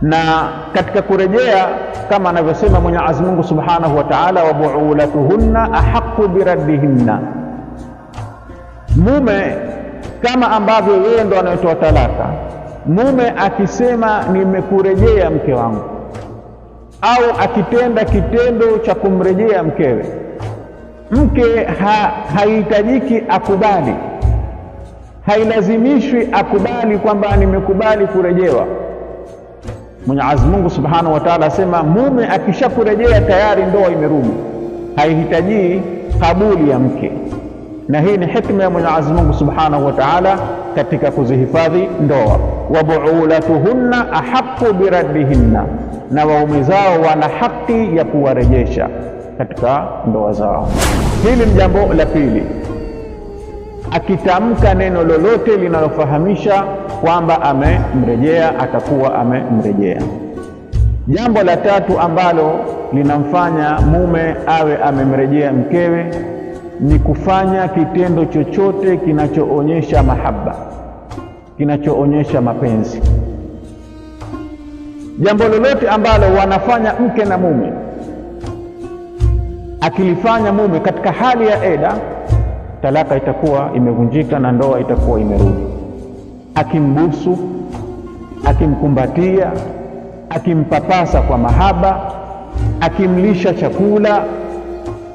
Na katika kurejea kama anavyosema Mwenyezi Mungu Subhanahu wa Ta'ala, wa bu'ulatuhunna ahaqqu biraddihinna, mume kama ambavyo yeye ndo anayetoa talaka, mume akisema nimekurejea mke wangu, au akitenda kitendo cha kumrejea mkewe, mke haihitajiki akubali, hailazimishwi akubali kwamba nimekubali kurejewa. Mwenyezi Mungu Subhanahu wa Ta'ala asema mume akishakurejea tayari ndoa imerudi, haihitaji kabuli ya mke. Na hii ni hikma ya Mwenyezi Mungu Subhanahu wa Ta'ala katika kuzihifadhi ndoa. Wa bu'ulatuhunna ahaqqu biraddihinna, na waume zao wana haki ya kuwarejesha katika ndoa zao. Hili ni jambo la pili, akitamka neno lolote linalofahamisha kwamba amemrejea, atakuwa amemrejea. Jambo la tatu ambalo linamfanya mume awe amemrejea mkewe ni kufanya kitendo chochote kinachoonyesha mahaba, kinachoonyesha mapenzi. Jambo lolote ambalo wanafanya mke na mume, akilifanya mume katika hali ya eda, talaka itakuwa imevunjika na ndoa itakuwa imerudi. Akimbusu, akimkumbatia, akimpapasa kwa mahaba, akimlisha chakula,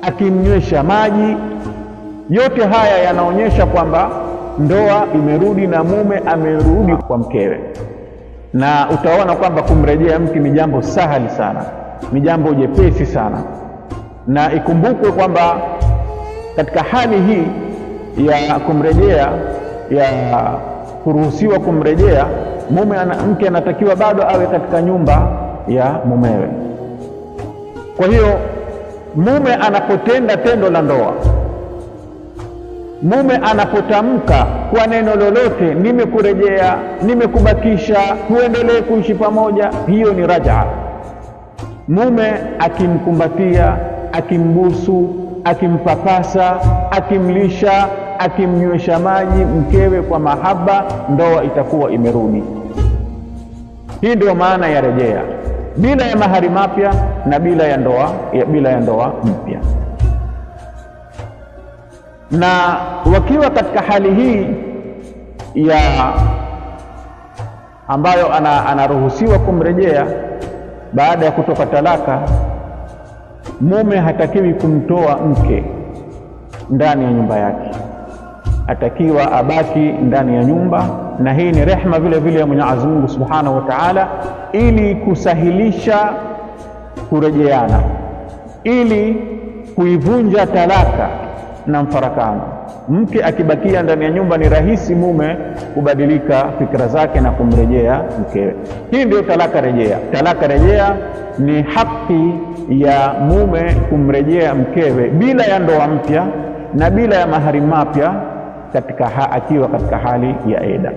akimnywesha maji, yote haya yanaonyesha kwamba ndoa imerudi na mume amerudi kwa mkewe. Na utaona kwamba kumrejea mke ni jambo sahali sana, ni jambo jepesi sana. Na ikumbukwe kwamba katika hali hii ya kumrejea, ya kuruhusiwa kumrejea mume, mke anatakiwa bado awe katika nyumba ya mumewe. Kwa hiyo mume anapotenda tendo la ndoa, mume anapotamka kwa neno lolote, nimekurejea, nimekubakisha, tuendelee kuishi pamoja, hiyo ni rajaa. Mume akimkumbatia, akimbusu, akimpapasa, akimlisha, akimnywesha maji mkewe kwa mahaba, ndoa itakuwa imerudi. Hii ndio maana ya rejea, bila ya mahari mapya na bila ya ndoa mpya. Na wakiwa katika hali hii ya ambayo anaruhusiwa kumrejea baada ya kutoka talaka, mume hatakiwi kumtoa mke ndani ya nyumba yake, atakiwa abaki ndani ya nyumba. Na hii ni rehema vile vile ya Mwenyezi Mungu Subhanahu wa Ta'ala, ili kusahilisha kurejeana, ili kuivunja talaka na mfarakano. Mke akibakia ndani ya nyumba, ni rahisi mume kubadilika fikra zake na kumrejea mkewe. Hii ndio talaka rejea. Talaka rejea ni haki ya mume kumrejea mkewe bila ya ndoa mpya na bila ya mahari mapya, akiwa katika hali ya eda.